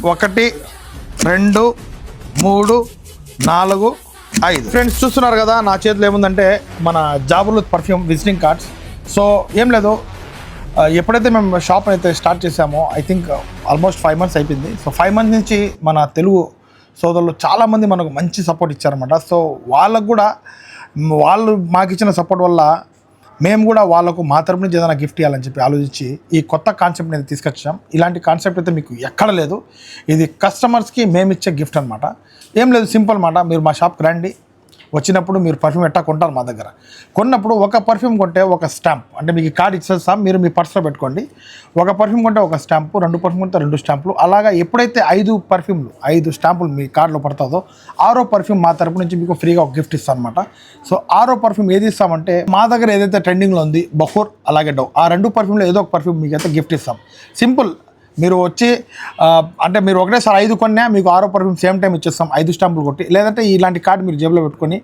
1 2 3 4 5 friends చూస్తున్నారు కదా, నా చేతిలో ఏముందంటే మన జాబులు పర్ఫ్యూమ్ విజిటింగ్ కార్డ్స్. సో ఏం లేదు, ఎప్పుడైతే మేము షాప్ అయితే స్టార్ట్ చేసామో ఐ థింక్ ఆల్మోస్ట్ 5 months అయిపోయింది. సో 5 months నుంచి మన తెలుగు సోదరులు చాలామంది మనకు మంచి సపోర్ట్ ఇచ్చారన్నమాట. సో వాళ్ళకు కూడా వాళ్ళు మాకు ఇచ్చిన సపోర్ట్ వల్ల మేము కూడా వాళ్ళకు మా తరపు నుంచి ఏదైనా గిఫ్ట్ ఇవ్వాలని చెప్పి ఆలోచించి ఈ కొత్త కాన్సెప్ట్ని అయితే తీసుకొచ్చాం. ఇలాంటి కాన్సెప్ట్ అయితే మీకు ఎక్కడ లేదు. ఇది కస్టమర్స్కి మేము ఇచ్చే గిఫ్ట్ అనమాట. ఏం లేదు, సింపుల్ మాట. మీరు మా షాప్కి రండి, వచ్చినప్పుడు మీరు పర్ఫ్యూమ్ ఎట్టా కొంటారు మా దగ్గర. కొన్నప్పుడు ఒక పర్ఫ్యూమ్ కొంటే ఒక స్టాంప్, అంటే మీకు కార్డ్ ఇచ్చేస్తాం, మీరు మీ పర్స్లో పెట్టుకోండి. ఒక పర్ఫ్యూమ్ కొంటే ఒక స్టాంపు, 2 పర్ఫ్యూమ్ కొంటే 2 స్టాంపులు. అలాగా ఎప్పుడైతే 5 పర్ఫ్యూమ్లు 5 స్టాంపులు మీ కార్డులో పడుతుందో 6వ పర్ఫ్యూమ్ మా తరపు నుంచి మీకు ఫ్రీగా ఒక గిఫ్ట్ ఇస్తాం అనమాట. సో 6వ పర్ఫ్యూమ్ ఏది ఇస్తామంటే మా దగ్గర ఏదైతే ట్రెండింగ్లో ఉంది బఫోర్ అలాగే డవ్, ఆ 2 పర్ఫ్యూమ్లో ఏదో ఒక పర్ఫ్యూమ్ మీకు అయితే గిఫ్ట్ ఇస్తాం. సింపుల్. మీరు వచ్చి అంటే మీరు ఒకటేసారి 5 కొన్నా మీకు 6వ పర్ఫ్యూమ్ సేమ్ టైం ఇచ్చేస్తాం 5 స్టాంపులు కొట్టి. లేదంటే ఇలాంటి కార్డు మీరు జేబులో పెట్టుకొని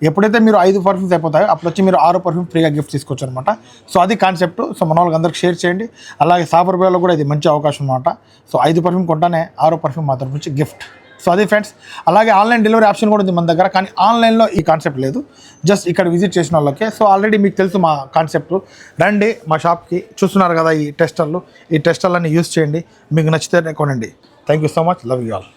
ఎప్పుడైతే మీరు 5 పర్ఫ్యూమ్స్ అయిపోతాయో అప్పుడు వచ్చి మీరు 6వ పర్ఫ్యూమ్ ఫ్రీగా గిఫ్ట్ తీసుకోవచ్చు అనమాట. సో అది కాన్సెప్ట్. సో మన వాళ్ళకి అందరికి షేర్ చేయండి. అలాగే సాఫర్ వేలో కూడా ఇది మంచి అవకాశం అనమాట. సో 5 పర్ఫ్యూమ్ కొంటానే 6వ పర్ఫ్యూమ్ మా తరపు నుంచి గిఫ్ట్. సో అది ఫ్రెండ్స్. అలాగే ఆన్లైన్ డెలివరీ ఆప్షన్ కూడా ఉంది మన దగ్గర, కానీ ఆన్లైన్లో ఈ కాన్సెప్ట్ లేదు, జస్ట్ ఇక్కడ విజిట్ చేసిన వాళ్ళకే. సో ఆల్రెడీ మీకు తెలుసు మా కాన్సెప్ట్. రండి మా షాప్కి. చూస్తున్నారు కదా ఈ టెస్టర్లు, ఈ టెస్టర్లన్నీ యూస్ చేయండి, మీకు నచ్చితే కొనండి. Thank you so much. Love you all.